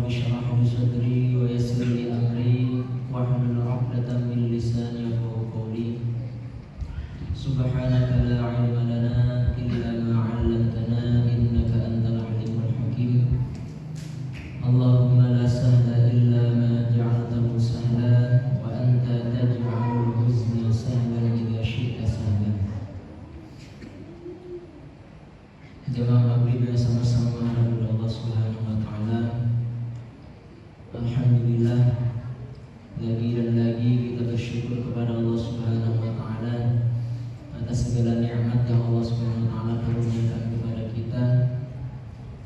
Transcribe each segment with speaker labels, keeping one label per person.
Speaker 1: rabbi shrah li sadri wa yassir li amri wahlul 'uqdatam min lisani yafqahu qawli. Subhanaka la 'ilma lana illa ma 'allamtana innaka antal 'alimul hakim. Allahumma la sahla illa ma ja'altahu sahlan wa anta taj'alul huzna sahlan idza syi'ta sahlan. Jemaah maghrib yang sama-sama menghadap Allah Subhanahu wa taala. Alhamdulillah, lagi dan lagi kita bersyukur kepada Allah Subhanahu wa taala atas segala nikmat yang Allah Subhanahu wa taala karuniakan kepada kita.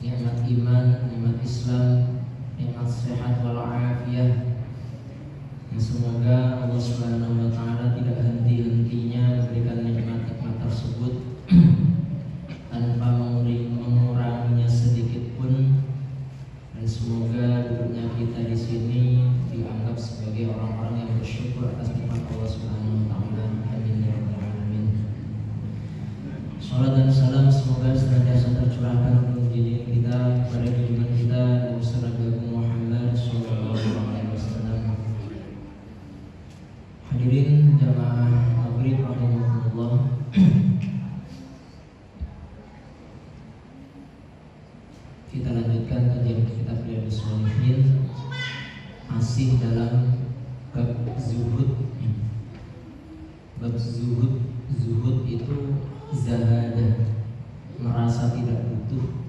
Speaker 1: Nikmat iman, nikmat Islam, nikmat sehat wal afiyah. Semoga Allah Subhanahu wa taala tidak henti-hentinya memberikan nikmat-nikmat tersebut tanpa menguranginya sedikit pun, dan semoga duduknya kita di sini dianggap sebagai orang-orang yang bersyukur atas nikmat Allah Subhanahu wa taala. Amin ya rabbal alamin. Salat dan salam semoga senantiasa tercurahkan untuk junjungan kita kepada junjungan kita Nabi besar Agung Muhammad sallallahu alaihi wasallam. Hadirin jamaah maghrib rahimakumullah. Kita lanjutkan kajian kitab Riyadhus Shalihin, masih dalam bab zuhud. Bab zuhud, zuhud itu zahadah, merasa tidak butuh,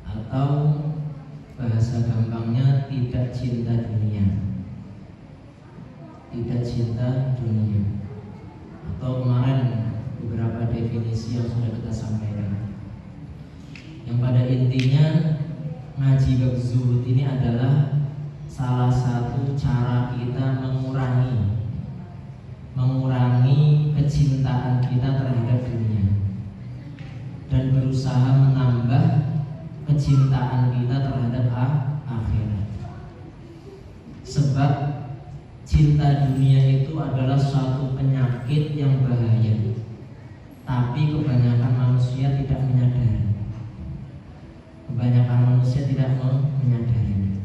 Speaker 1: atau bahasa gampangnya tidak cinta dunia. Tidak cinta dunia, atau kemarin beberapa definisi yang sudah kita sampaikan. Yang pada intinya ngaji bab zuhud ini adalah salah satu cara kita mengurangi kecintaan kita terhadap dunia dan berusaha menambah kecintaan kita terhadap akhirat. Sebab cinta dunia itu adalah suatu penyakit yang bahaya, tapi kebanyakan manusia tidak menyadari. Kebanyakan manusia tidak menyadarinya,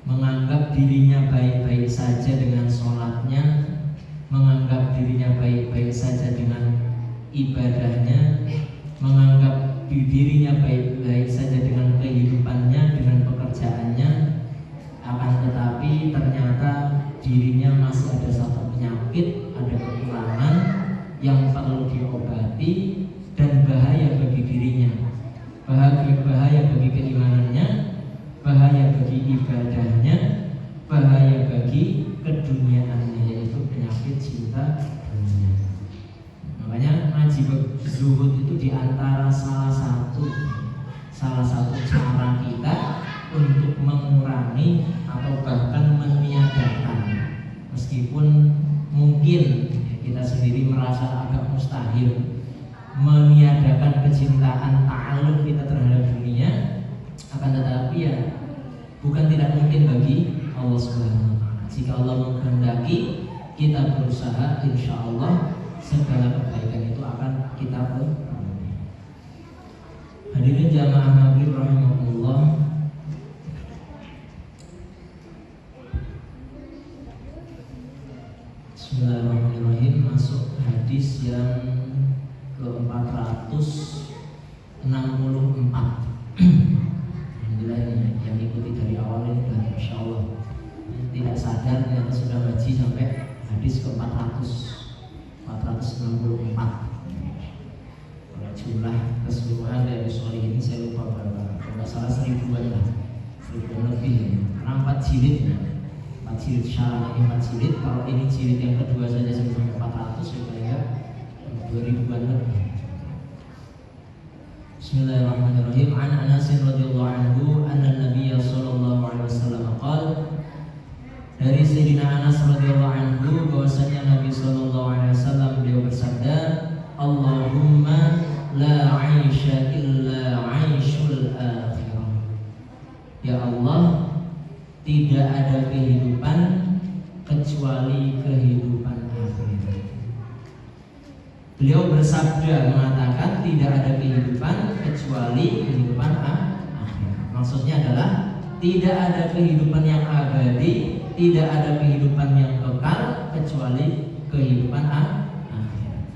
Speaker 1: menganggap dirinya baik-baik saja dengan sholatnya, menganggap dirinya baik-baik saja dengan ibadahnya, menganggap dirinya baik-baik saja dengan kehidupannya, dengan pekerjaannya. Akan tetapi ternyata dirinya masih ada satu penyakit, ada kekurangan yang perlu diobati dan bahaya bagi dirinya. Bahaya bagi keimanannya, bahaya bagi ibadahnya, bahaya bagi keduniaannya, yaitu penyakit cinta dunia. Makanya ngaji zuhud itu diantara salah satu cara kita untuk mengurangi atau bahkan meniadakan, meskipun mungkin kita sendiri merasa agak mustahil meniadakan kecintaan ta'alluq kita terhadap dunia, akan tetapi ya bukan tidak mungkin bagi Allah Subhanahu wa taala. Jika Allah menghendaki, kita berusaha, insya Allah segala kebaikan itu akan kita peroleh. Hadirin jamaah maghrib rahimahullah. Bismillahirrahmanirrahim. Masuk hadis yang ke-464. Alhamdulillah ini yang ikuti dari awal ini dan insya Allah tidak sadar ternyata sudah ngaji sampai hadis ke-464. Kalau jumlah keseluruhan dari soal ini saya lupa berapa, kalau nggak salah 1000-an lah, 1000 lebih ya. Karena 4 jilid ya. 4 jilid syarah ini 4 jilid. Kalau ini jilid yang kedua saja sampai 400 supaya 2000-an lebih. Bismillahirrahmanirrahim. An Anas radhiyallahu anhu anna Nabiy sallallahu alaihi wasallam qala, dari Sayyidina Anas radhiyallahu anhu bahwasanya Nabi sallallahu alaihi wasallam beliau bersabda, Allahumma la 'aisha illa 'aishul akhirah. Ya Allah, tidak ada kehidupan kecuali kehidupan akhirat. Beliau bersabda mengatakan tidak ada kehidupan kecuali kehidupan akhirat. Maksudnya adalah Tidak ada kehidupan yang abadi, tidak ada kehidupan yang kekal kecuali kehidupan akhirat.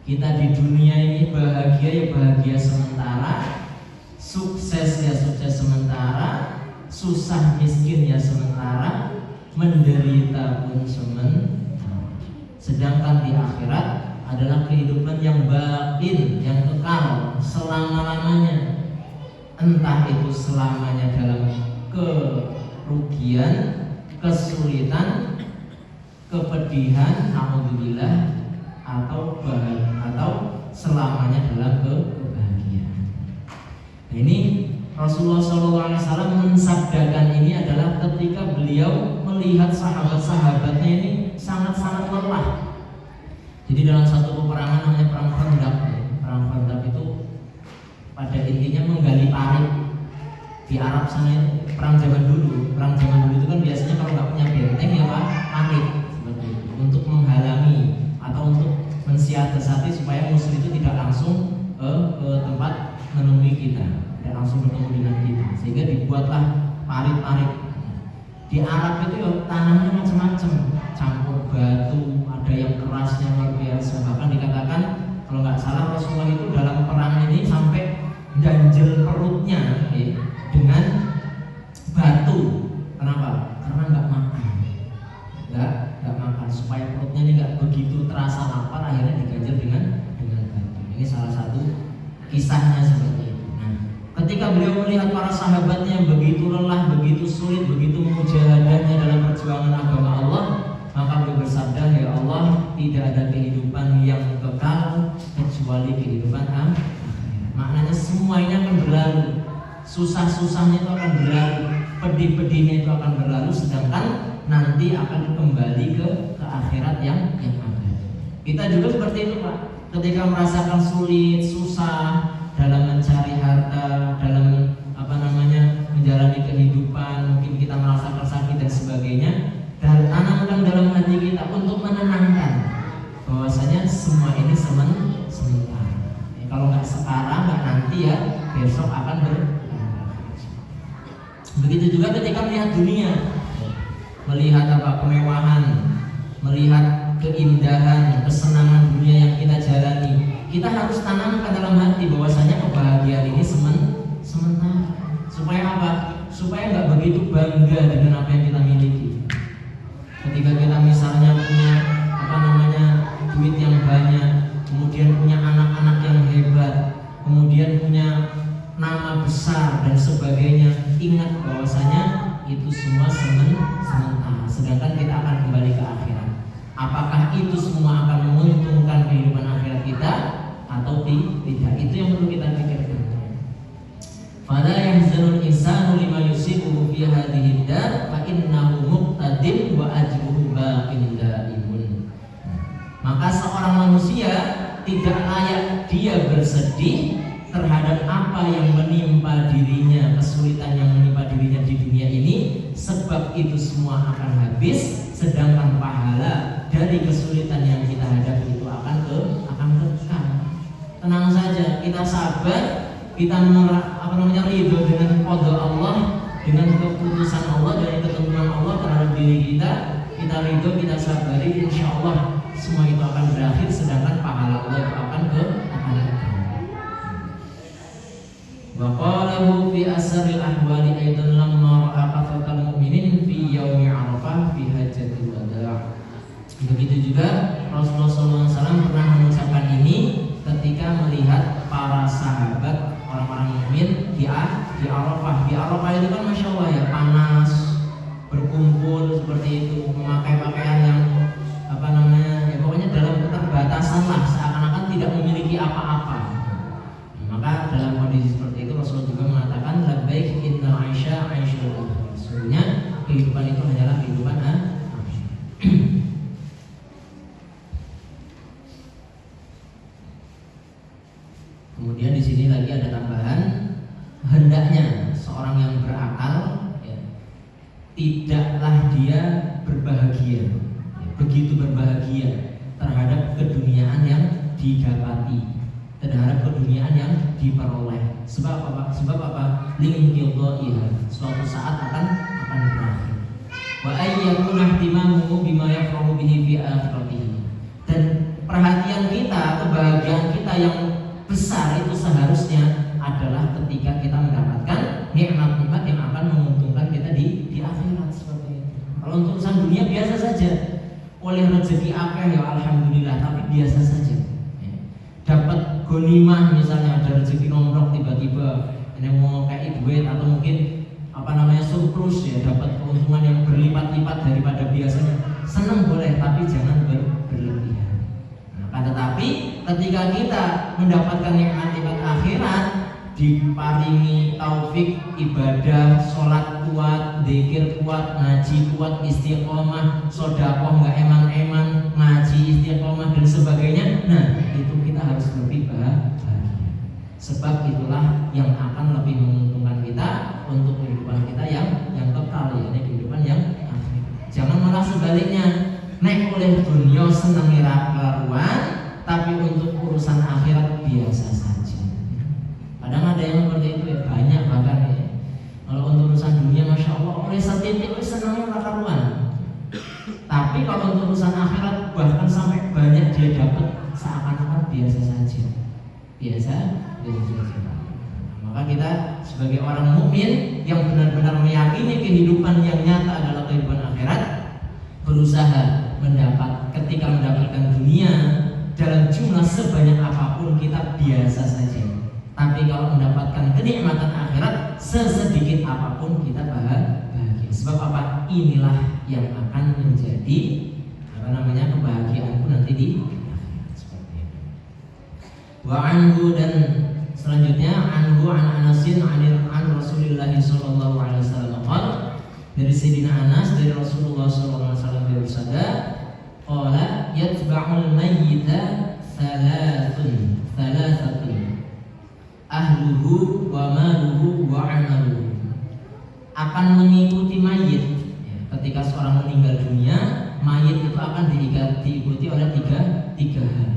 Speaker 1: Kita di dunia ini bahagia ya bahagia sementara, sukses ya sukses sementara, susah miskin ya sementara, menderita pun sementara. Sedangkan di akhirat adalah kehidupan yang batin, yang kekal selama-lamanya. Entah itu selamanya dalam kerugian, kesulitan, kepedihan, naudzubillah, atau selamanya dalam kebahagiaan. Nah, ini Rasulullah SAW mensabdakan ini adalah ketika beliau melihat sahabat-sahabatnya ini sangat-sangat lelah. Jadi dalam satu peperangan namanya perang Khandaq. Perang Khandaq itu pada intinya menggali parit di Arab sana itu. Perang zaman dulu itu kan biasanya kalau nggak punya benteng ya pak, parit seperti itu untuk menghalangi atau untuk mensiasati supaya musuh itu tidak langsung ke tempat menemui kita, tidak langsung bertemu dengan kita, sehingga dibuatlah parit-parit. Di Arab itu ya tanahnya macam-macam, campur batu, ada yang kerasnya luar biasa. Bahkan dikatakan kalau nggak salah Rasulullah itu dalam perang ini sampai ganjel perutnya ya, dengan batu. Kenapa? Karena nggak makan, nggak makan supaya perutnya ini nggak begitu terasa lapar, akhirnya diganjel dengan batu. Ini salah satu kisahnya seperti itu. Nah, ketika beliau melihat para sahabatnya begitu lelah, begitu sulit, begitu mujahadahnya dalam perjuangan agama Allah, maka beliau bersabda, ya Allah, tidak ada kehidupan yang kekal kecuali kehidupan akhirat. Maknanya semua ini akan berlalu, susah-susahnya itu akan berlalu, pedih-pedihnya itu akan berlalu, sedangkan nanti akan kembali ke akhirat yang abadi. Kita juga seperti itu Pak. Ketika merasakan sulit, susah dalam mencari harta, dalam menjalani kehidupan, mungkin kita merasakan sakit dan sebagainya, dan tanamkan dalam hati kita untuk menenangkan bahwasanya semua ini sementara. Kalau nggak sekarang, nggak nanti ya besok akan begitu juga ketika melihat dunia, melihat kemewahan, melihat keindahan, kesenangan dunia yang kita jalani, kita harus tanamkan dalam hati bahwasanya kebahagiaan ini sementara. Supaya apa? Supaya nggak begitu bangga dengan apa yang kita miliki. Ketika kita misalnya punya duit yang banyak, kemudian punya anak-anak yang hebat, kemudian punya nama besar dan sebagainya, ingat bahwasanya itu semua sementara. Sedangkan kita akan kembali ke akhirat. Apakah itu semua akan menguntungkan kehidupan akhirat kita atau tidak? Itu yang perlu kita pikirkan. Fala yahzanul insanu lima yusibuhu fi hadhihi dar fa innahu muqtadim wa ajruhu baqin daimun. Maka seorang manusia tidak layak dia bersedih terhadap apa yang menimpa dirinya, kesulitan yang menimpa dirinya di dunia ini, sebab itu semua akan habis, sedangkan pahala dari kesulitan yang kita hadapi itu akan kekal. Tenang saja, kita sabar, kita ridho dengan qada Allah, dengan keputusan Allah, dari ketentuan Allah terhadap diri kita. Kita ridho, kita sabari, insya Allah semua itu akan berakhir, sedangkan pahala Allah itu akan kekal. Wa qalahu fi asril ahwali aidan lamma ra'a qafatal mu'minin fi yaumi Arafah fi hajjatul wada'. Begitu juga Rasulullah SAW pernah mengucapkan ini ketika melihat para sahabat orang-orang mukmin di Arafah. Di Arafah itu kan masya Allah ya, panas, berkumpul seperti itu, memakai pakaian yang ya pokoknya dalam keterbatasan lah, seakan-akan tidak memiliki apa-apa. Maka dalam kondisi seperti itu Rasulullah juga mengatakan labbaik inna aisha aishul akhir. Sesungguhnya kehidupan itu hanyalah kehidupan akhir. Kemudian di sini lagi ada tambahan, hendaknya seorang yang berakal ya, tidaklah dia berbahagia, ya, begitu berbahagia terhadap keduniaan yang didapati, terhadap keduniaan yang diperoleh. Sebab apa? Lingkidaiha, suatu saat akan berakhir. Wa ayyakuna ihtimamuhu bima yafrahu bihi fi akhiratihi. Dan perhatian kita, kebahagiaan kita yang besar itu seharusnya adalah ketika kita mendapatkan nikmat-nikmat yang akan menguntungkan kita di akhirat seperti itu. Kalau untuk urusan dunia biasa saja. Oleh rezeki akeh ya alhamdulillah, tapi biasa saja. Dapat ghanimah misalnya, ada rezeki nomrok tiba-tiba ini mau kayak duit atau mungkin surplus ya, dapat keuntungan yang berlipat-lipat daripada biasanya, senang boleh, tapi jangan berlebihan. Nah, tetapi ketika kita mendapatkan nikmat-nikmat akhirat, diparingi taufik ibadah, sholat kuat, zikir kuat, ngaji kuat, istiqomah, sedekah nggak eman-eman, ngaji istiqomah dan sebagainya. Nah, itu kita harus lebih bahagia. Sebab itulah yang akan lebih menguntungkan kita untuk kehidupan kita yang kekal, yakni kehidupan yang akhir. Jangan malah sebaliknya, naik oleh dunia senang karuan, tapi untuk urusan akhirat biasa saja. Kadang ada yang seperti itu ya, banyak bahkan ya. Kalau untuk urusan dunia, masya Allah, oleh setitik senangnya karuan. Tapi kalau untuk urusan akhirat bahkan sampai banyak dia dapat, seakan-akan biasa saja. Biasa saja. Maka kita sebagai orang mukmin yang benar-benar meyakini kehidupan yang nyata adalah kehidupan akhirat, berusaha ketika mendapatkan dunia dalam jumlah sebanyak apapun kita biasa saja. Tapi kalau mendapatkan kenikmatan akhirat sesedikit apapun kita bahagia. Sebab apa? Inilah yang akan menjadi kebahagiaanku nanti di seperti itu. Wa anhu, dan selanjutnya anhu an Anasin an Rasulillah sallallahu alaihi wasallam qala, dari Sayyidina Anas dari Rasulullah sallallahu alaihi wasallam bersabda, qala yatba'ul mayyita thalathun ahluhu wa maluhu wa amaluhu. Akan mengikuti mayit ya, ketika seorang meninggal dunia, mayit itu akan diikuti oleh tiga hal.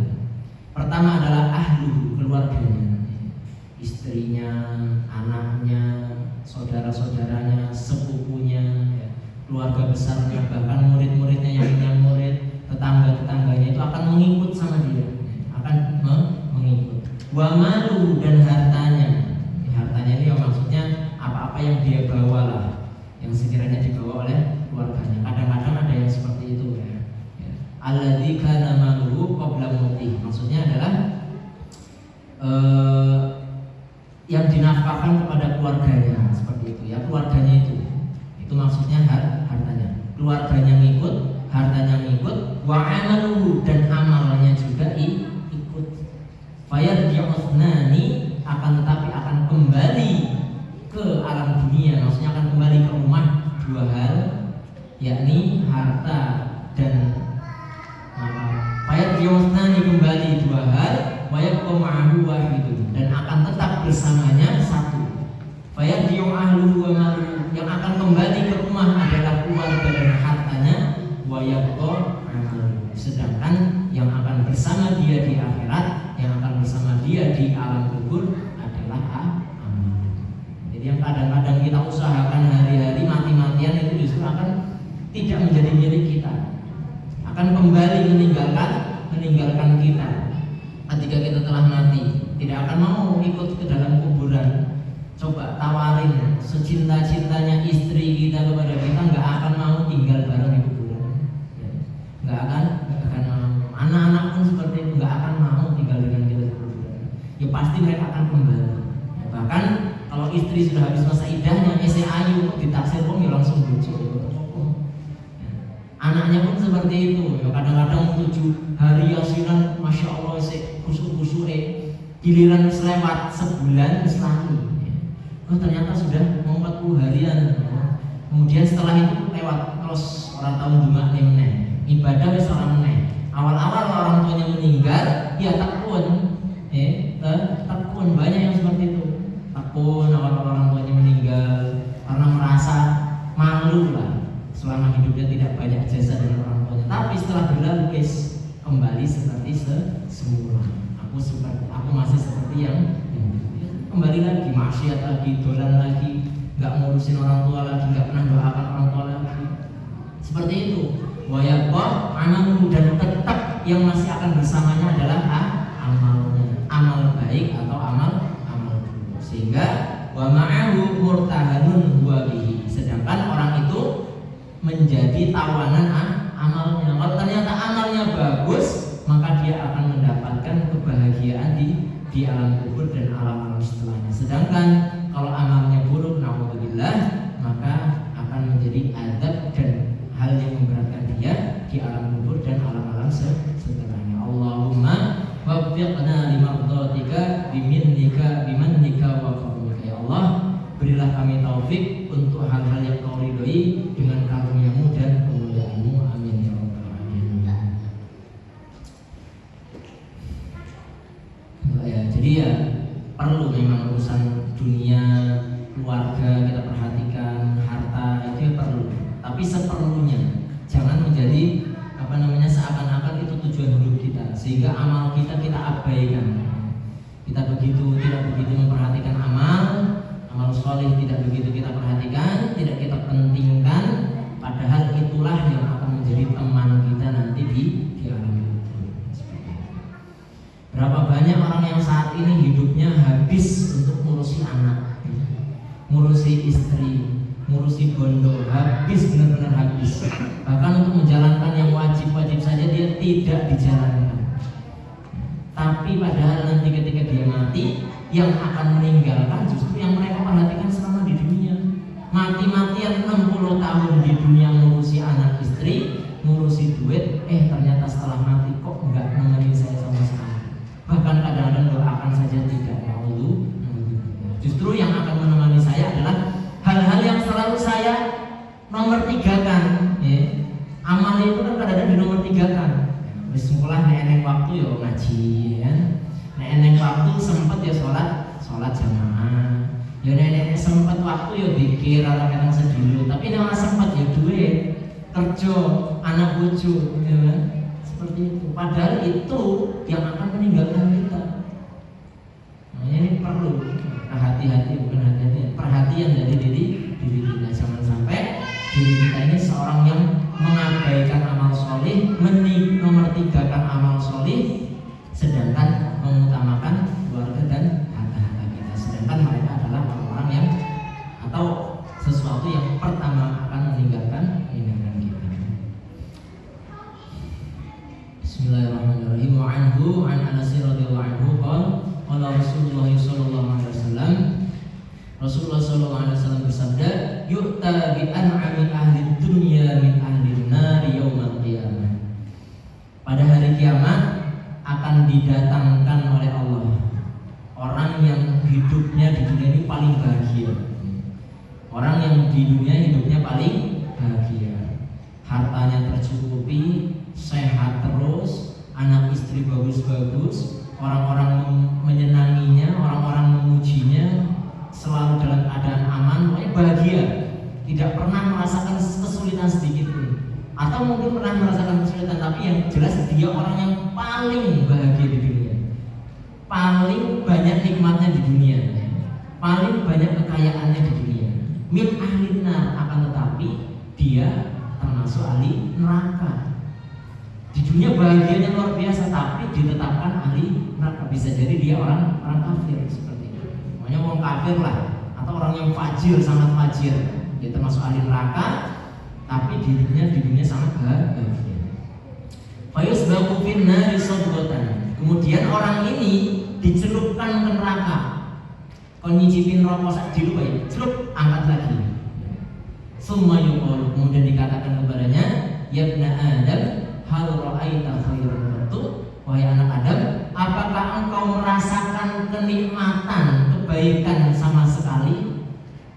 Speaker 1: Pertama adalah ahluhu, keluarganya, istrinya, anaknya, saudara-saudaranya, sepupunya ya, keluarga besarnya, bahkan murid-muridnya yang murid, tetangga-tetangganya itu akan mengikut sama dia, akan mengikut. Wa malu, dan hartanya. Hartanya ini maksudnya apa-apa yang dia bawa lah, yang sekiranya dibawa oleh keluarganya. Kadang-kadang ada yang seperti itu ya. Alladzi kana maluhu qabla mautih. Maksudnya adalah yang dinafkahkan kepada keluarganya, seperti itu ya, keluarganya itu. Itu maksudnya hartanya. Keluarganya ngikut, hartanya ngikut, wa amaluhu, dan amalnya juga ikut. Fayarji'uthnani, akan tetapi akan kembali ke alam dunia, maksudnya akan kembali ke rumah dua hal, yakni harta dan fayarji'uthnani, kembali dua hal, wa yabqa ma'ahu wahidun, dan akan tetap bersamanya satu. Fayarji'u ahluhu wa maluhu, yang akan kembali ke rumah adalah keluarga dan hartanya, wa yabqa amaluhu, sedangkan yang akan bersama dia di akhirat, yang akan bersama dia di alam kubur adalah amal. Jadi yang kadang-kadang kita usahakan hari-hari mati-matian itu justru akan tidak menjadi milik kita, akan kembali meninggalkan kita ketika kita telah mati. Tidak akan mau ikut ke dalam kuburan. Coba tawarin secinta-cintanya istri kita kepada kita, nggak akan mau tinggal bareng di kuburan, nggak akan mau. Anak-anak pun seperti itu, nggak akan mau tinggal dengan kita di kuburan. Ya pasti mereka akan kembali. Ya, bahkan kalau istri sudah habis masa idahnya, ayu ditaksir pun ya langsung bujuk. Anaknya pun seperti itu. Ya, kadang-kadang 7 hari yasinan, masya Allah, kusuk-kusuk, giliran selewat sebulan selalu. Oh ternyata sudah mau 40 harian. Kemudian setelah itu lewat terus orang tahun Jumat meneh, ibadah wis orang meneh. Awal-awal orang tuanya meninggal, ya tekun, tekun, banyak yang seperti itu. Tekun awal-awal orang tuanya meninggal karena merasa malu lah selama hidupnya tidak banyak jasa dengan orang tuanya. Tapi setelah berlalu guys, kembali seperti semula. Aku masih seperti yang kembali lagi maksiat lagi, dolan lagi, nggak ngurusin orang tua lagi, nggak pernah doakan orang tua lagi. Seperti itu. Wa yabqa amaluhu, dan tetap yang masih akan bersamanya adalah amalnya, amal baik atau amal buruk. Sehingga wa ma'ahu murtahanun huwa bihi, sedangkan orang itu menjadi tawanan amalnya. Kalau ternyata amalnya bagus, maka dia akan mendapatkan kebahagiaan di alam kubur dan alam setelahnya. Sedangkan kalau amalnya buruk, naudzubillah, maka akan menjadi azab dan hal yang memberatkan dia di alam kubur dan alam-alam setelahnya. Allahumma waffiqna limardhatika bimannika wa karunika. Ya Allah, berilah kami taufik untuk hal-hal yang Kau ridhoi dengan karunia-Mu dan kemuliaan-Mu. Amin ya rabbal alamin. Ya, jadi ya perlu memang urusan dunia, keluarga kita perhatikan, harta itu perlu. Tapi seperlunya, jangan menjadi seakan-akan itu tujuan hidup kita, sehingga amal kita abaikan. Kita tidak begitu memperhatikan amal soleh tidak begitu kita perhatikan, tidak kita pentingkan, padahal itulah yang akan menjadi teman kita nanti di alam kubur. Berapa banyak orang yang saat ini hidupnya habis untuk ngurusi anak, ngurusi istri, ngurusi bondo, habis, benar-benar habis. Bahkan untuk menjalankan yang wajib-wajib saja dia tidak dijalankan. Tapi padahal nanti ketika dia mati, yang akan meninggalkan justru yang mereka perhatikan selama di dunia. Mati-matian 60 tahun di dunia ngurusi anak istri, ngurusi duit, ternyata setelah mati kok enggak nemenin saya sama sekali. Bahkan kadang-kadang doakan saja tidak. Justru yang akan menemani saya adalah hal-hal yang selalu saya nomor 3-kan, ya. Amal itu kan kadang-kadang di nomor 3-kan. Wis sekolah eneng waktu ya ngaji, ya. Eneng waktu sempat ya sholat jamaah. Ya nenek sempat waktu ya zikir kadang-kadang sedih. Tapi nek sempat ya duit, kerja, anak bojo, ya kan? Seperti itu. Padahal itu yang akan meninggalkan kita. Nah, ini perlu hati-hati, bukan hati-hati, perhatian dari diri kita. Jangan sampai diri kita ini seorang yang mengabaikan amal soleh, nomor 3-kan amal soleh, sedangkan mengutamakan keluarga dan harta-harta kita. Sedangkan mereka adalah orang-orang yang atau sesuatu yang pertama akan meninggalkan kita. Bismillahirrahmanirrahim. Wa anhu an Anas radhiyallahu anhu qala Rasulullah sallallahu alaihi wasallam, Rasulullah sallallahu alaihi wasallam bersabda, yu'ta bi an'ami ahli dunya min ahli nari yaumal qiyamah. Pada hari kiamat akan didatangkan oleh Allah orang yang hidupnya di dunia ini paling bahagia. Orang yang di dunia hidupnya paling bahagia, hartanya tercukupi, sehat terus, anak istri bagus-bagus, orang-orang menyenanginya, orang-orang memujinya, selalu dalam keadaan aman, bahagia, tidak pernah merasakan kesulitan sedikit pun. Atau mungkin pernah merasakan kesulitan, tapi yang jelas dia orang yang paling bahagia di dunia, paling banyak nikmatnya di dunia, paling banyak kekayaannya di dunia. Min ahlin nar, akan tetapi dia termasuk ahli neraka. Di dunia bahagianya luar biasa, tapi ditetapkan ahli neraka. Bisa jadi dia orang kafir seperti itu. Makanya orang kafir lah, atau orang yang fajir, sangat fajir, dia termasuk ahli neraka, tapi dirinya di dunia sangat bahagia. Fayus bakufin nari sodotan. Kemudian orang ini dicelupkan ke neraka. Kalau nyicipin rokok dulu baik, celup, angkat lagi. Summa yuqalu, kemudian dikatakan kepadanya, ya ibna Adam, hal ra'aita khairan qattu, wahai anak Adam, apakah engkau merasakan kenikmatan, kebaikan sama sekali?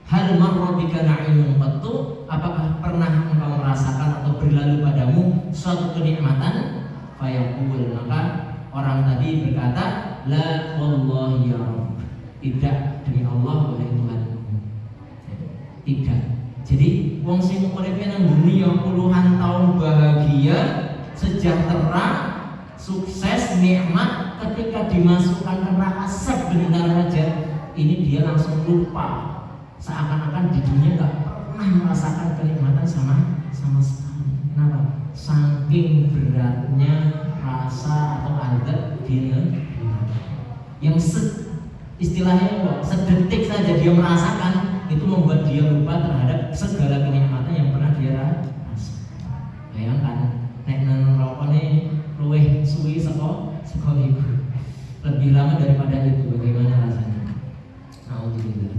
Speaker 1: Hal marra bika na'imun qattu, apakah pernah engkau merasakan atau berlalu padamu suatu kenikmatan? Fayaqul, maka orang tadi berkata, la wallahi ya Rabb, tidak, demi Allah wahai Tuhan, tidak. Jadi wong sing uripnya nang dunia puluhan tahun bahagia, sejahtera, sukses, nikmat, ketika dimasukkan neraka sebentar saja ini dia langsung lupa, seakan-akan di dunia nggak pernah merasakan kenikmatan sama sekali. Kenapa? Saking beratnya rasa atau azab di neraka. Yang istilahnya sedetik saja dia merasakan, itu membuat dia lupa terhadap segala kenikmatan yang pernah dia rasakan. Bayangkan, nek nang rokok nih luwih suwi saka ibu, lebih lama daripada itu, bagaimana rasanya? Alhamdulillah.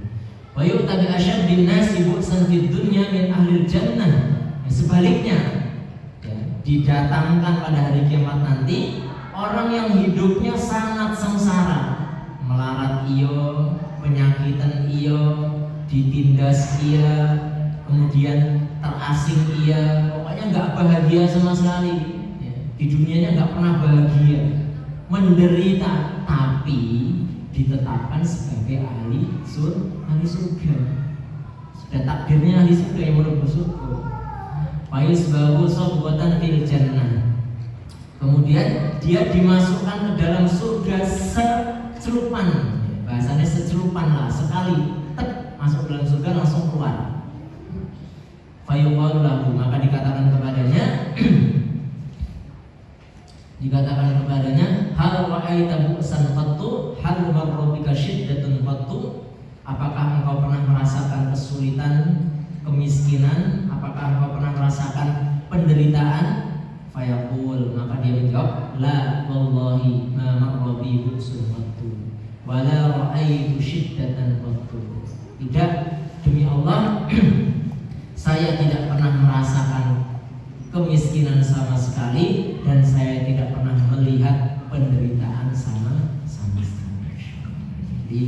Speaker 1: Wa yu'tabi asyaddin nasi bu'san fid dunya min ahlil jannah. Sebaliknya, ya, didatangkan pada hari kiamat nanti orang yang hidupnya sangat sengsara, melarat iyo, penyakitan iyo, ditindas iya, kemudian terasing iya, pokoknya nggak bahagia sama sekali, ya. Di dunianya nggak pernah bahagia, menderita, tapi ditetapkan sebagai ahli surga. Sudah takdirnya ahli surga yang menuju surga. Fayusbahu sobatan fil jannah. Kemudian dia dimasukkan ke dalam surga secelupan, bahasanya secelupan lah, sekali masuk dalam surga langsung keluar. Fayuqalu lahu, maka dikatakan kepadanya hal ra'aita bu'san qattu, hal marra bika syiddatun qattu, apakah engkau pernah merasakan kesulitan, kemiskinan, apakah engkau pernah merasakan penderitaan? Fayaqul, maka dia menjawab, la wallahi ma marra bi bu'sun qattu wa la ra'aitu syiddatan qattu. Tidak, demi Allah saya tidak pernah merasakan kemiskinan sama sekali, dan saya tidak pernah melihat penderitaan sama sekali. Jadi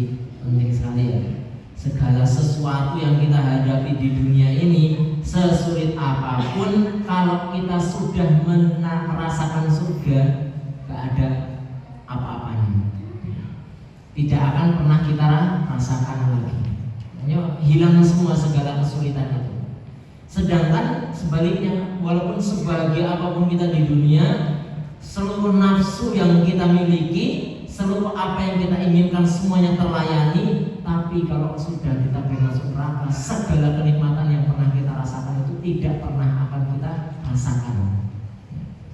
Speaker 1: penting sekali ya, segala sesuatu yang kita hadapi di dunia ini, sesulit apapun, kalau kita sudah merasakan surga, gak ada apa-apanya, tidak akan pernah kita rasakan lagi. Hilang semua segala kesulitan itu. Sedangkan sebaliknya, walaupun sebahagia apapun kita di dunia, seluruh nafsu yang kita miliki, seluruh apa yang kita inginkan semuanya terlayani, tapi kalau sudah kita masuk neraka, segala kenikmatan yang pernah kita rasakan itu tidak pernah akan kita rasakan,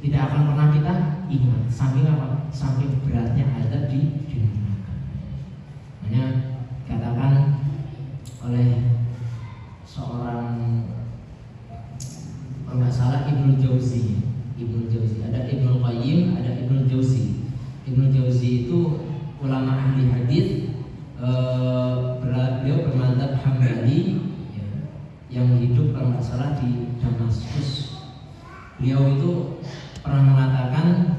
Speaker 1: tidak akan pernah kita ingat. Saking apa? Saking beratnya azab di neraka. Hanya katakan oleh seorang, kalau nggak salah Ibnu Jauzi, ada Ibnu Qayyim, ada Ibnu Jauzi. Ibnu Jauzi itu ulama ahli hadis, beliau bermadzhab Hambali, ya, yang hidup kalau nggak salah di Damaskus. Beliau itu pernah mengatakan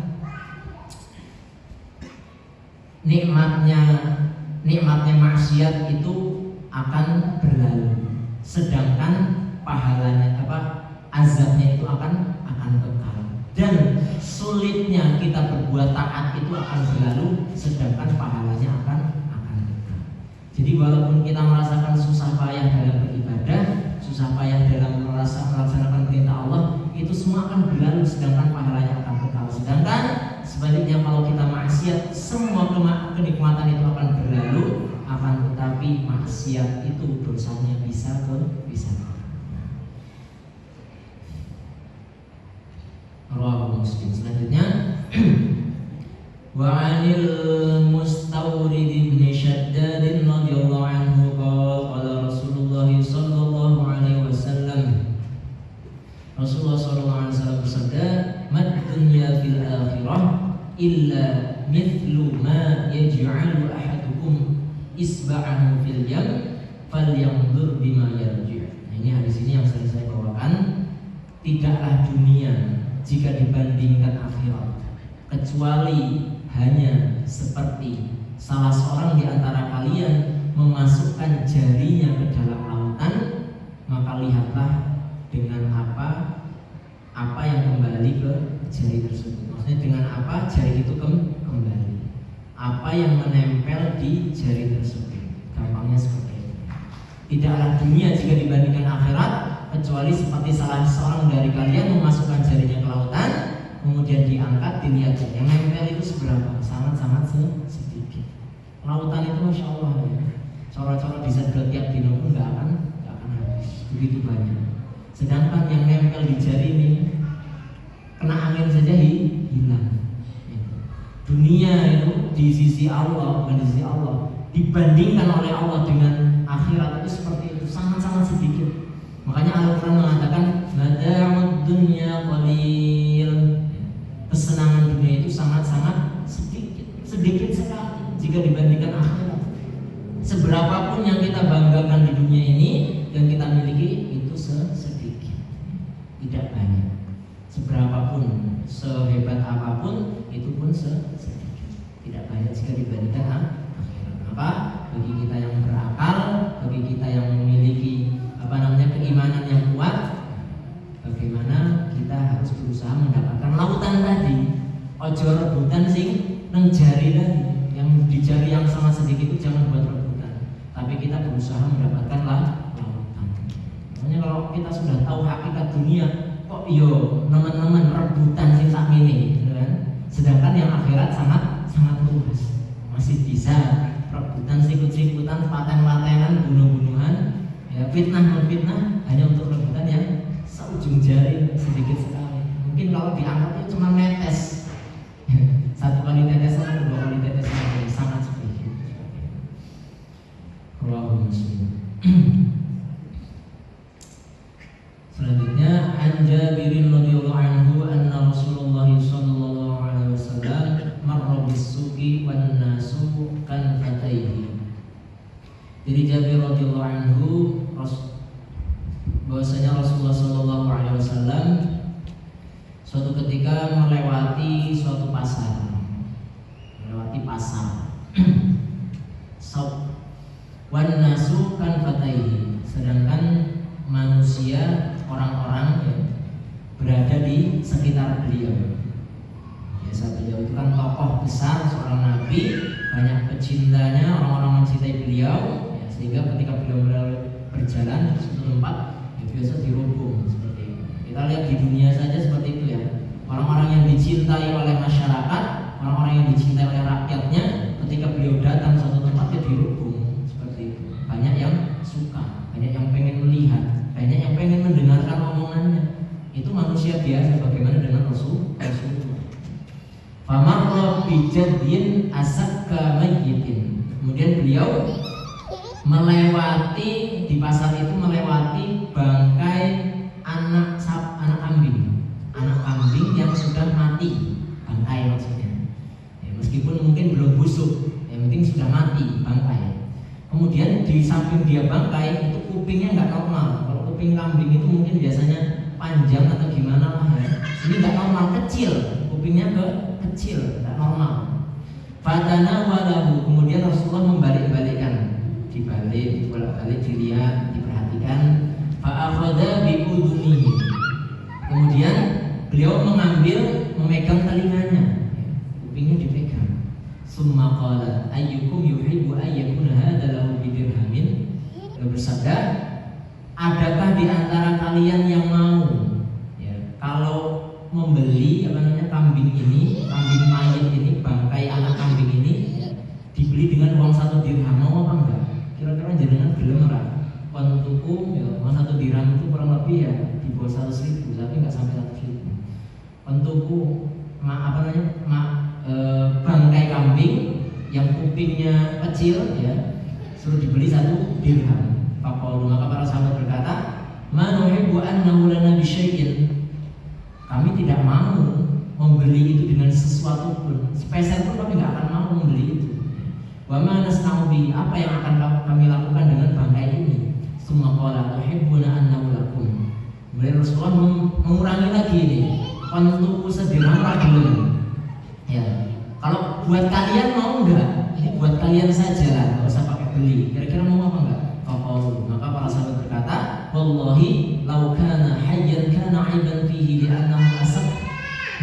Speaker 1: nikmatnya maksiat itu akan berlalu, sedangkan pahalanya azabnya itu akan kekal. Dan sulitnya kita berbuat taat itu akan berlalu, sedangkan pahalanya akan kekal. Jadi walaupun kita merasakan susah payah dalam beribadah, susah payah dalam melaksanakan perintah Allah, itu semua akan berlalu, sedangkan pahalanya akan kekal. Sedangkan sebaliknya, kalau kita maksiat, semua kenikmatan itu akan berlalu, akan tetapi maksiat itu dosanya bisa. Rawahu Muslim. Selanjutnya wa 'anil Mustawrid bin Shaddad radhiyallahu anhu qala Rasulullah sallallahu alaihi wasallam, Rasulullah sallallahu alaihi wasallam bersabda, "Mad dunya fil akhirah illa mithlu ma yaj'alu ahadukum isba'ahu fil yam falyanzur bima yarji'." Nah, ini hadis ini yang sering saya bawakan. Tidaklah dunia jika dibandingkan akhirat kecuali hanya seperti salah seorang di antara kalian memasukkan jarinya ke dalam lautan, maka lihatlah dengan apa yang kembali ke jari tersebut. Maksudnya dengan apa jari itu kembali, apa yang menempel di jari tersebut. Gampangnya seperti itu. Tidaklah dunia jika dibandingkan akhirat kecuali seperti salah seorang dari kalian memasukkan jarinya ke lautan, kemudian diangkat, dilihat yang nempel itu seberapa, sangat sedikit. Lautan itu masya Allah ya, coro-coro disedot tiap dino pun nggak akan habis, begitu banyak. Sedangkan yang nempel di jari ini kena angin saja hilang. Dunia itu di sisi Allah, bukan di sisi Allah, dibandingkan oleh Allah dengan akhirat itu seperti itu, sangat-sangat sedikit. Makanya Al-Quran mengatakan mata'ud dunya qalil. Kesenangan dunia itu sangat-sangat sedikit sekali jika dibandingkan akhirat. Seberapapun yang kita banggakan di dunia ini yang kita miliki itu sedikit, tidak banyak. Seberapapun, sehebat apapun itu pun sedikit, tidak banyak jika dibandingkan akhirat. Maka bagi kita yang berakal, bagi kita yang memiliki keimanan yang kuat, bagaimana kita harus berusaha mendapatkan lautan tadi. Ojo rebutan sing nang jari tadi, yang di jari yang sangat sedikit itu jangan buat rebutan, tapi kita berusaha mendapatkan lautan. Makanya kalau kita sudah tahu hakikat dunia, kok yo teman-teman rebutan sing sakmene, gitu kan? Sedangkan yang akhirat sangat luas, masih bisa rebutan sikut-sikutan, paten-patenan, bunuh-bunuhan, ya fitnah-menfitnah hanya untuk rebutan yang seujung jari sedikit sekali. Mungkin kalau dianggapnya cuma netes, satu kali tetesan, dua kali tetesan, sangat sedikit. Allahu Muslim. Selanjutnya an Jabirin radhiyallahu anhu anna Rasulullah sallallahu alaihi wasallam marra bis-suqi wan nasu kan fataihi. Dari Jabir radhiyallahu anhu bahwasanya Rasulullah sallallahu alaihi wasallam suatu ketika melewati suatu pasar. Wan nasu kan fataihi, sedangkan manusia, orang-orang ya, berada di sekitar beliau. Biasa beliau itu kan tokoh besar, seorang nabi, banyak pecintanya, orang-orang mencintai beliau, ya, sehingga ketika beliau berjalan di suatu tempat, ya, biasa dirubung seperti itu. Kita lihat di dunia saja seperti itu ya. Orang-orang yang dicintai oleh masyarakat, orang-orang yang dicintai oleh rakyatnya, ketika beliau datang suatu tempat, ya dirubung seperti itu. Banyak yang suka, banyak yang pengen melihat, banyak yang pengen mendengarkan omongannya. Itu manusia biasa. Bagaimana dengan Rasulullah? Famarra bijadin asakka mayyitin. Kemudian beliau melewati di pasar itu, melewati bangkai anak kambing yang sudah mati, bangkai maksudnya. Ya, meskipun mungkin belum busuk, yang penting sudah mati bangkai. Kemudian di samping dia bangkai itu kupingnya nggak normal. Kalau kuping kambing itu mungkin biasanya panjang atau gimana lah ya. Ini nggak normal, kecil, kupingnya kecil, nggak normal. Fatana walahu, kemudian Rasulullah membalik-balikkan, dibalik, bolak-balik, dilihat, diperhatikan. Fa'akhadha bi'udunihi, kemudian beliau memegang telinganya, kupingnya dipegang. Summa qala ayyukum yuhibbu ayyakuna hadza lahu bidirhamin. Beliau bersabda, adakah di antara kalian yang mau ya, kalau membeli kambing ini, kambing mayit ini, bangkai anak kambing ini ya, dibeli dengan uang 1 dirham, mau apa enggak? Kira-kira jenengan gelem ora? Pentuku ya, uang 1 dirham itu kurang lebih ya di bawah 100.000, tapi enggak sampai 100.000. Pentuku bangkai kambing yang kupingnya kecil ya, suruh dibeli 1 dirham. Faqalu, maka para sahabat berkata, "Ma nuhibbu an nahulana bisyai'in." Kami tidak mau membeli itu dengan sesuatu pun, sepeser pun kami tidak akan mau membeli itu. Wa ma nasna'u bi, apa yang akan kami lakukan dengan bangkai ini? Summa qala tuhibbuna an nahulakum. Kemudian Rasulullah mengurangi lagi ini, "Pantuku sedirham ragilun." Ya, kalau buat kalian mau enggak? Ini buat kalian saja lah, enggak usah pakai beli. Kira-kira mau apa enggak? Maka para sahabat berkata, "Wallahi law kana hayyan kana 'aiban fihi li'annahu asab."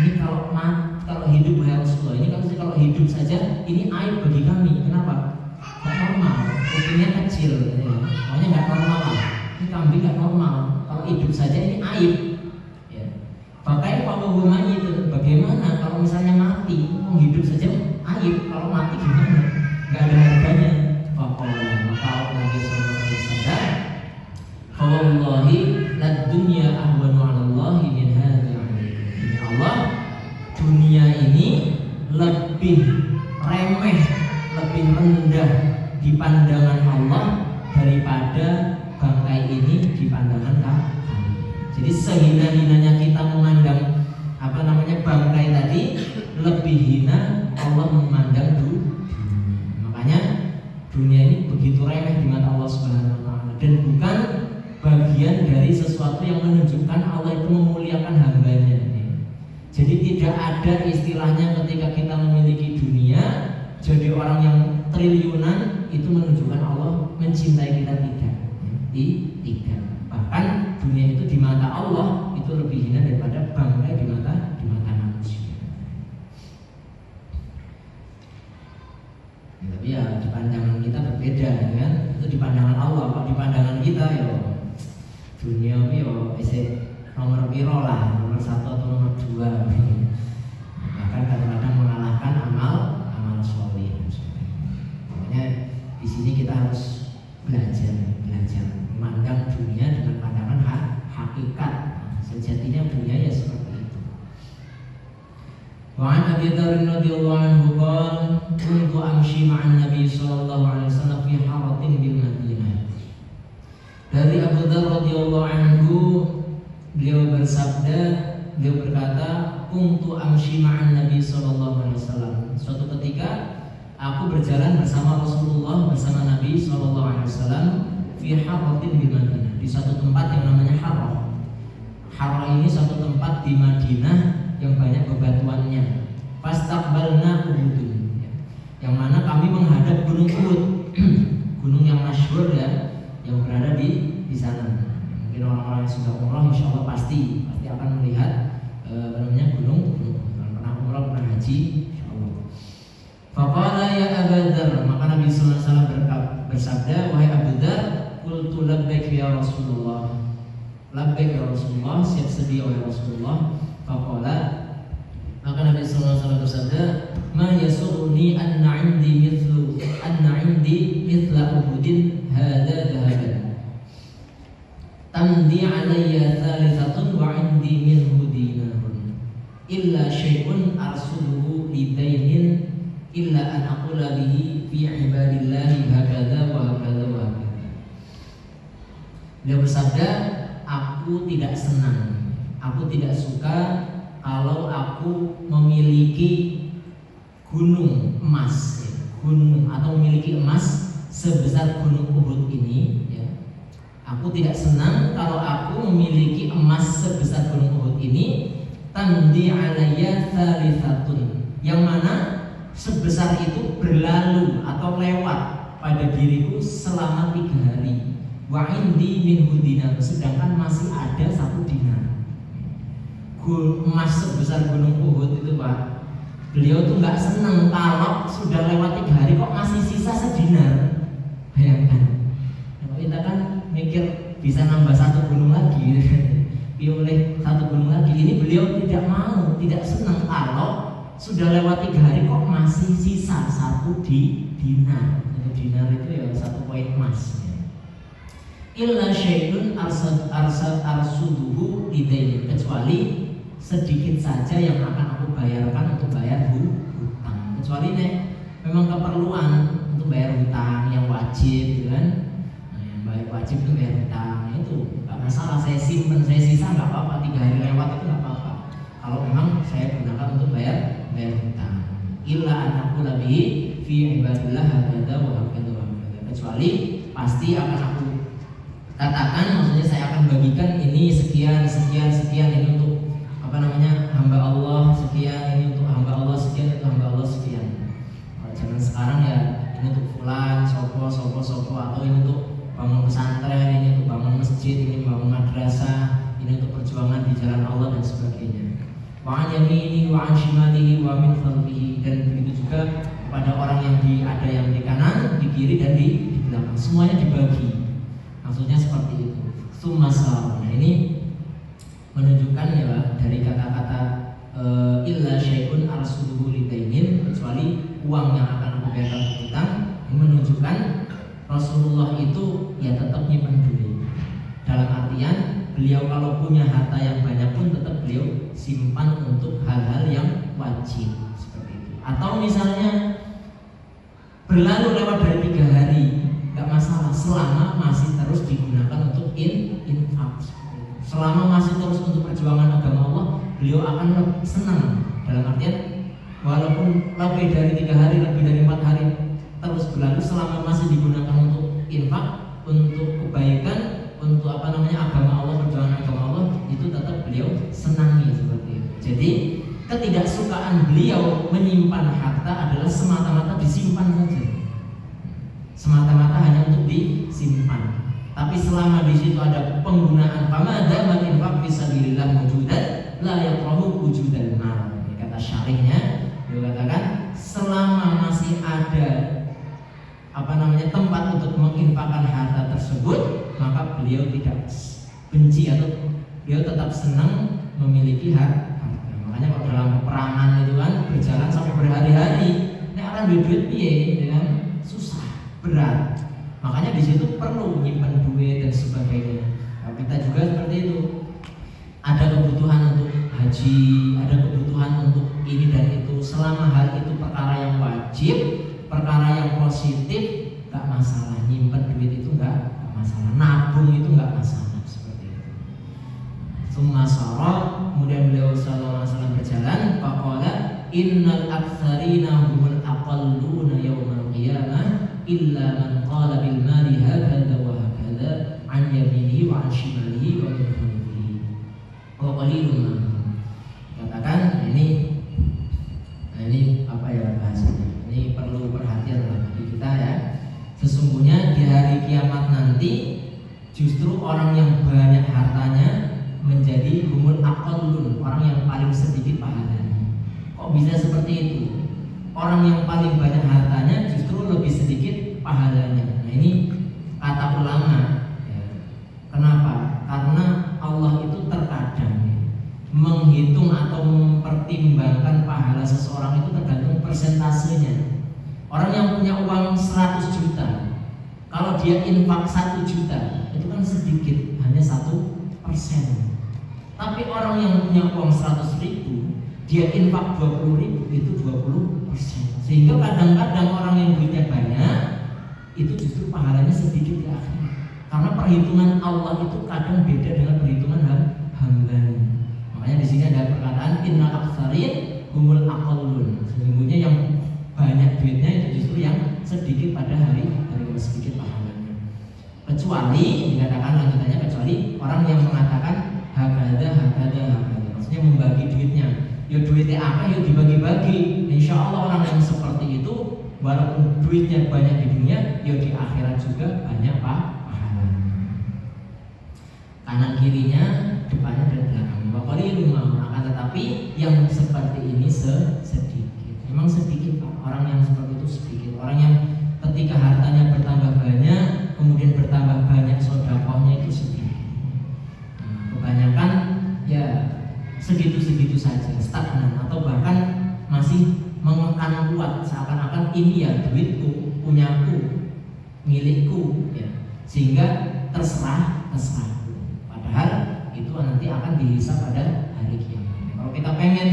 Speaker 1: Ini kalau hidup ya Rasulullah, ini kalau hidup saja ini aib bagi kami. Kenapa? Enggak normal, kupingnya kecil ya. Pokoknya enggak normal lah. Ini kambing enggak normal. Kalau hidup saja ini aib. Ya. Pakai pengumuman itu. Bagaimana kalau misalnya mati? Hidup saja aib, kalau mati gimana? Enggak ada harganya. Maka Nabi SAW bersabda, "Wallahi lad dunya ahwanu 'ala Allah min hadza 'alaikum." Demi Allah, dunia ini lebih remeh, lebih rendah di pandangan Allah daripada bangkai ini di pandangan kami. Jadi sehina-hinanya kita memandang bangkai tadi, lebih hina Allah memandang dunia. Makanya dunia ini begitu remeh di mata Allah Subhanahu wa taala dan bukan bagian dari sesuatu yang menunjukkan Allah itu memuliakan hambanya. Jadi tidak ada istilahnya ketika kita memiliki dunia jadi orang yang triliunan itu menunjukkan Allah mencintai kita, tidak. Bahkan dunia itu di mata Allah itu lebih hina daripada bangkai di mata manusia. Ya, tapi ya di pandangan kita berbeda, ya kan? Itu di pandangan Allah. Kalau di pandangan kita ya dunia nomor piro lah, nomor 1 atau nomor 2. Bahkan kadang-kadang mengalahkan amal soleh. Makanya di sini kita harus belajar memandang dunia dengan pandangan hakikat. Sejatinya dunia ya seperti itu. Wa an Abi Dzar radhiyallahu anhu qala kuntu amshi ma'an Nabi sallallahu alaihi wasallam fi haratin bil Madinah. Dari Abu Dzar radhiyallahu anhu, beliau berkata, kuntu amshi ma'an Nabi sallallahu alaihi wasallam. Suatu ketika aku berjalan bersama Rasulullah, bersama Nabi sallallahu alaihi wasallam fi haratin bil Madinah, di satu tempat yang namanya Harrah. Harrah ini satu tempat di Madinah yang banyak bebatuannya. Fastaqbalna Uhudun, yang mana kami menghadap gunung Uhud, gunung yang masyhur ya, yang berada di sana. Mungkin orang-orang yang sudah umrah insya Allah pasti akan melihat gunung. Pernah umrah, pernah haji, insya Allah. Faqala ya Abu Dzar, maka Nabi sallallahu alaihi wasallam bersabda, wahai Abu Dzar, qultu labbaik ya Rasulullah. Labbaik ya Rasulullah, siap sedia wahai Rasulullah. Faqala, maka Nabi sallallahu alaihi wasallam bersabda, ma yasuruni anna 'indi mithla Uhudin hadza dhahaban. Tamdi 'alayya thalithatun wa 'indi minhu dinarun. Illa syai'un arsuluhu lidainin illa an aqula bihi fi ibadillahi hakadha wa hakadha wa hakadha. Beliau bersabda, aku tidak senang, aku tidak suka kalau aku memiliki gunung emas, atau memiliki emas sebesar gunung Uhud ini, ya. Aku tidak senang kalau aku memiliki emas sebesar gunung Uhud ini. Tamdi alayya thalithatun, yang mana sebesar itu berlalu atau lewat pada diriku selama 3 hari. Wa indi minhu dinar, sedangkan masih ada 1 dinar. Emas sebesar gunung Uhud itu, Pak, beliau tuh nggak senang kalau sudah lewat 3 hari kok masih sisa sedinar. Bayangkan, kalau kita kan mikir bisa nambah 1 gunung lagi, pilih 1 gunung lagi. Ini beliau tidak mau, tidak senang kalau sudah lewat 3 hari kok masih sisa 1 dinar. Dinar itu ya 1 koin emas. Illa syai'un arsuduhu lidainin, kecuali sedikit saja yang akan aku bayarkan untuk bayar hutang. Kecuali memang keperluan untuk bayar hutang yang wajib, gitu kan? Yang wajib itu bayar hutang, itu nggak masalah. Saya simpen, saya sisa nggak apa-apa. 3 hari lewat itu nggak apa-apa. Kalau memang saya gunakan untuk bayar hutang. Illa anakku lebih fi ibadillah hakadha wa hakadha wa hakadha. Kecuali pasti akan aku katakan, maksudnya saya akan bagikan ini sekian ini untuk hamba Allah sekian, ini untuk hamba Allah sekian, untuk hamba Allah sekian. Jangan sekarang ya ini untuk fulan, sopo, atau ini untuk bangun pesantren, ini untuk bangun masjid, ini bangun madrasah, ini untuk perjuangan di jalan Allah dan sebagainya. Wa an yaminihi wa an shimalihi wa min khalfihi, dan begitu juga kepada orang yang ada yang di kanan, di kiri dan di belakang, semuanya dibagi. Maksudnya seperti itu. Sumasal. Nah, ini menunjukkan ya Pak, dari kata-kata illa syai'un arsuluhu lidainin, kecuali uang yang akan aku bayarkan hutang, ini menunjukkan Rasulullah itu ya tetap nyimpen duit. Dalam artian beliau kalau punya harta yang banyak pun tetap beliau simpan untuk hal-hal yang wajib seperti itu. Atau misalnya berlalu lewat dari 3 hari, nggak masalah selama masih terus digunakan untuk infak. Selama masih terus untuk perjuangan agama Allah, beliau akan senang. Dalam artian walaupun lebih dari 3 hari, lebih dari 4 hari terus berlalu, selama masih digunakan untuk infak, untuk kebaikan, untuk agama Allah, perjuangan agama Allah, itu tetap beliau senangi seperti itu. Jadi ketidaksukaan beliau menyimpan harta adalah semata-mata disimpan saja, semata-mata hanya untuk disimpan. Tapi selama di situ ada penggunaan famadama infaq fisabilillah wujudan la yakrahu wujudal mal. Kata syarihnya, dia katakan selama masih ada tempat untuk menginfakkan harta tersebut, maka beliau tidak benci atau beliau tetap senang memiliki harta. Makanya kalau dalam peperangan itu kan berjalan sampai berhari-hari, ini akan duit piye, dengan susah, berat. Makanya di situ perlu menyimpan duit dan sebagainya. Nah, kita juga seperti itu. Ada kebutuhan untuk haji, ada kebutuhan untuk ini dan itu. Selama hal itu perkara yang wajib, perkara yang positif, nggak masalah. Nyimpan duit itu nggak masalah. Nabung itu nggak masalah seperti itu. Summa shara, kemudian beliau sallallahu alaihi wasallam berjalan. Faqala innal aktsarina humul aqalluna yaumal qiyamah illa man qala bil mali hakadha wa hakadha an yaminihi wa an shimalihi wa min khalfihi wa qalilun ma. Katakan ini apa ya bahasanya, ini perlu perhatian bagi kita ya. Sesungguhnya di hari kiamat nanti justru orang yang banyak hartanya menjadi humul aqallun, orang yang paling sedikit pahalanya. Kok bisa seperti itu? Orang yang paling banyak hartanya justru lebih sedikit pahalanya. Nah ini kata ulama ya. Kenapa? Karena Allah itu terkadang menghitung atau mempertimbangkan pahala seseorang itu tergantung persentasenya. Orang yang punya uang 100 juta, kalau dia infak 1 juta, itu kan sedikit, hanya 1%. Tapi orang yang punya uang 100 ribu, dia infak 20 ribu, itu 20%. Sehingga kadang-kadang orang yang duitnya banyak itu justru pahalanya sedikit di akhirat. Karena perhitungan Allah itu kadang beda dengan perhitungan hambanya. Makanya di sini ada perkataan innal aktsarin humul aqallun. Sesungguhnya yang banyak duitnya itu justru yang sedikit pada hari sedikit pahalanya. Kecuali dikatakan lanjutannya, kecuali orang yang mengatakan hakada. Maksudnya membagi duitnya. Ya duitnya apa, yuk dibagi-bagi. Insya Allah orang yang seperti itu, walaupun duitnya banyak di dunia, ya di akhirat juga banyak pahalanya. Kanan kirinya, depannya dan belakangnya. Pokoknya rumah. Akan tetapi yang seperti ini sedikit. Memang sedikit Pak. Orang yang seperti itu sedikit. Orang yang ketika hartanya bertambah banyak, kemudian bertambah banyak sedekahnya itu sedikit. Kebanyakan ya segitu-segitu saja, stagnan atau bahkan masih mengekang kuat, seakan-akan ini ya duitku, punyaku, milikku ya. Sehingga terserah. Padahal itu nanti akan dihisab pada hari kiamat. Kalau kita pengen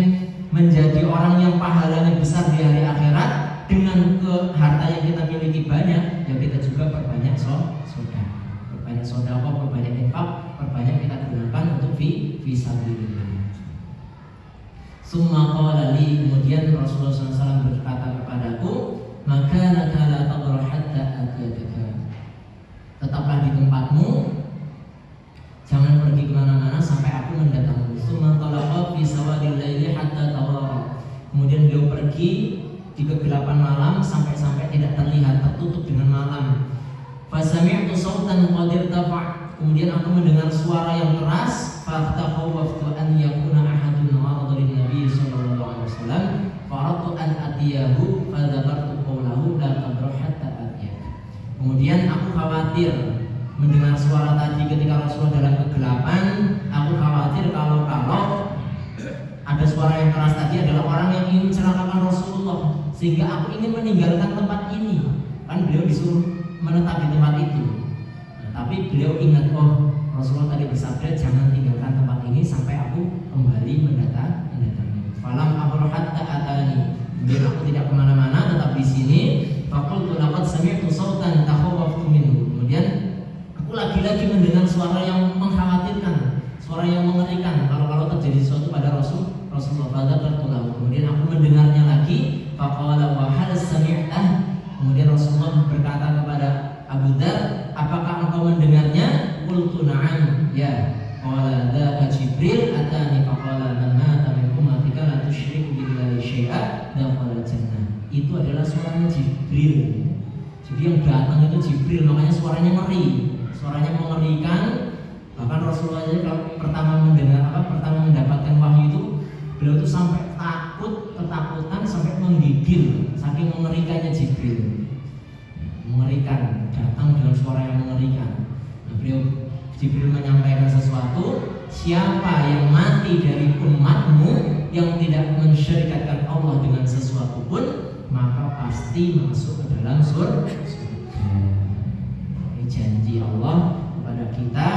Speaker 1: menjadi orang yang pahalanya besar di hari akhirat dengan harta yang kita miliki banyak, ya kita juga perbanyak sedekah, perbanyak infak, perbanyak kita gunakan untuk fisabilillah. Summa qala li, kemudian Rasulullah SAW berkata kepadaku, maka laka la tadra hatta atiyaka. Tetaplah di tempatmu, jangan pergi kemana-mana sampai aku mendatangmu. Summa talaqa fi sawadil laili hatta tawara. Kemudian beliau pergi di kegelapan malam sampai tidak terlihat, tertutup dengan malam. Fasami'tu sautan qad irtafa'. Kemudian aku mendengar suara yang keras. Fahtaqawwaftu an yakuna ahadun marad lin nabi sallallahu alaihi wasallam. Faratu an atiyahu fadzakartu qawlahu la tadra hatta atiyaka. Kemudian aku khawatir mendengar suara tadi ketika Rasulullah dalam kegelapan. Aku khawatir kalau ada suara yang keras tadi adalah orang yang ingin mencelakakan Rasulullah, sehingga aku ingin meninggalkan tempat ini. Kan beliau disuruh menetap di tempat itu. Nah, tapi beliau ingat, oh Rasulullah tadi bersabda jangan tinggalkan tempat ini sampai aku kembali mendatangi. Falam akhul hatta atani. Kemudian aku tidak kemana-mana, tetap di sini. Faqultu laqad sami'tu sautan takhawwaftu minhu. Kemudian aku lagi-lagi mendengar suara yang mengkhawatirkan, suara yang mengerikan kalau terjadi sesuatu pada Rasulullah. Kemudian aku mendengarnya lagi. Faqala wa hal sami'tah. Kemudian Rasulullah berkata kepada Abu Dzar, apakah engkau mendengarnya? Qultu na'am, ya. Qala dzaka Jibril atani faqala man mata min ummatika la tusyriku billahi syai'a dakhala jannah. Itu adalah suaranya Jibril. Jadi yang datang itu Jibril, makanya suaranya ngeri, suaranya mengerikan. Bahkan Rasulullah kalau pertama mendapatkan wahyu itu, beliau itu sampai ketakutan sampai menggigil, saking mengerikannya Jibril. Mengerikan, datang dengan suara yang mengerikan. Nah, Jibril menyampaikan sesuatu, siapa yang mati dari umatmu yang tidak mensyirikatkan Allah dengan sesuatu pun, maka pasti masuk ke dalam surga. Ini janji Allah kepada kita,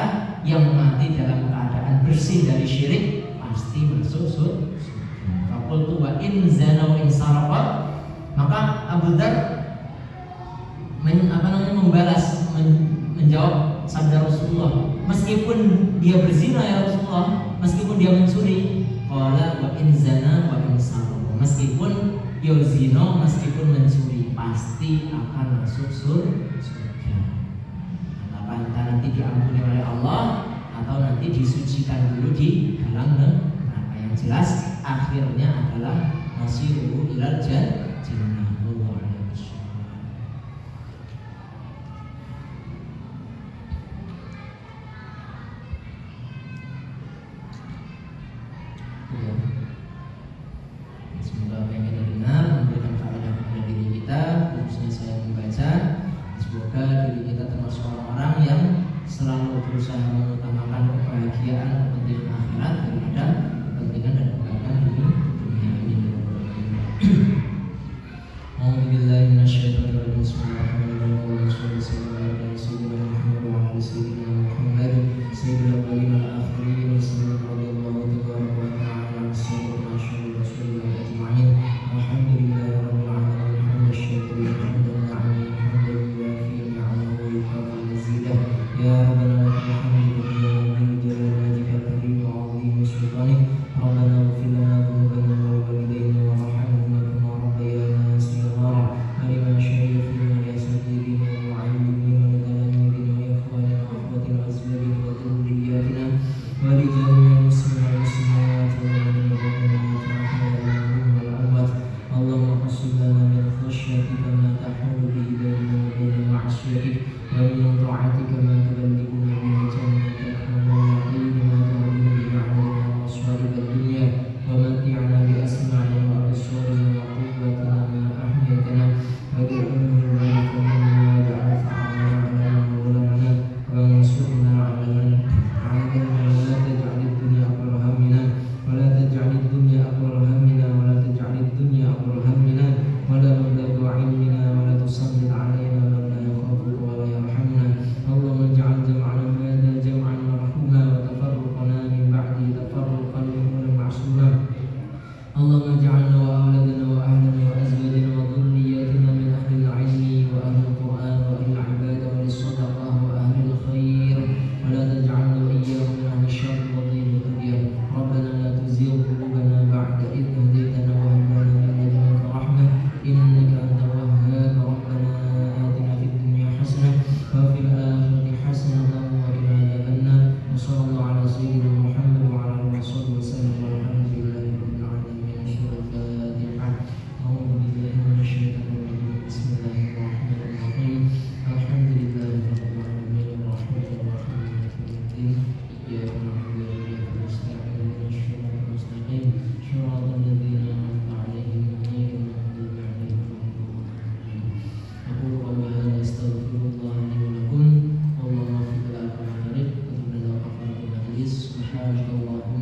Speaker 1: yang mati dalam keadaan bersih dari syirik pasti masuk surga. Faqultu wa in zana wa in saraqa. Maka Abu Dzar menjawab sabda Rasulullah, meskipun dia berzina ya Rasulullah, meskipun dia mencuri, qala wa in zana wa in saraqa, meskipun dia zina, meskipun mencuri, pasti akan masuk surga. Apakah entah nanti diampuni oleh Allah atau nanti disucikan dulu di dalam neraka. Yang jelas akhirnya adalah masiru ilal jannah. Semoga apa yang kita dengar memberikan faedah kepada diri kita, khususnya saya membaca. Semoga diri kita termasuk orang-orang yang selalu berusaha mengutamakan kebahagiaan, kepentingan akhirat daripada kepentingan dan kebahagiaan dunia ini. Alhamdulillah minasyaitonirrajim. Bismillahirrahmanirrahim. Sallallahu alaihi wasallam wa ala sayyidina Muhammad sayyidil awwalin wal akhirin. Sallallahu tabaraka wa ta'ala sayyidina Rasulullah ajma'in. Alhamdulillahi rabbil alamin. Hamdan syakirin hamdan na'im hamdan yuwafi ni'amahu wa yukafi mazidah. Ya rabbana lakal hamdu ya rabbil jalali wajhika karim wa 'azimi sultanik. Rabbana ighfir lana dhunubana wa walidayna warhamhuma kama rabbayana shighara. Alima syahida fina li asatidina wa 'allimina wa talamidina wa ikhwanina wa akhwatina wa azwajina wa dhurriyyatina wa li jami'il muslimina wal muslimat wal mu'minina wal mu'minat wal amwat. Allahumma qsim lana min khashyatika ma tahulu bihi bainana wa baina ma'asiyatik wa min ta'atika ma tuballighuna bihi jannatak wa min yaqini ma tuhawwinu bihi 'alaina masa'ib ad-dunya wa mat'ina bi asma'ina wa absarina wa quwwatina ma ahyaytana waj'alhu al-waritha minna waj'al tha'rana 'ala man zalamana wansurna 'ala man 'adana wa la taj'al ad-dunya akbar hammina wa la taj'al ad-dunya akbar hammina wa la taj'al ad-dunya akbar hammina wa la mablagha 'ilmina wa la tusallit 'alaina man la yakhafuka wa la yarhamna. Allahumma ij'al jam'ana hadha jam'an marhuma wa tafarruqana min ba'di tafarruqan ma'suma. Allahumma ij'alna wa awladana wa ahlana wa azwajana wa dhurriyyatina min ahli al-'ilmi wa ahli al-Qur'an wa ahli al-'ibadah wa lis-sadaqah wa ahli al-khair wa la taj'alna wa iyyahum min ahli asy-syarr wa dhilli dunya. Rabbana la tuzigh qulubana ba'da idh hadaytana wa hab lana min ladunka rahmah innaka antal wahhab. Rabbana atina fid dunya hasanah wa fil akhirati hasanah wa qina adzabannar. Wa sallallahu ala sayyidina Muhammad wa ala alihi wa sahbihi wa sallam walhamdulillahi rabbil alamin. Al-Fatihah. A'udzu billahi minasyaitonir rajim. Bismillahirrahmanirrahim. Alhamdulillahi rabbil alamin arrahmanir rahim maliki yaumiddin. Iyyaka na'budu wa iyyaka nasta'in ihdinas siratal mustaqim siratal ladzina an'amta 'alaihim ghairil maghdubi 'alaihim waladdallin. Aqulu qawli hadza astaghfirullah li wa lakum. Allahumma ighfir lana wa tub lana wa ghafir lana. Subhanakallahumma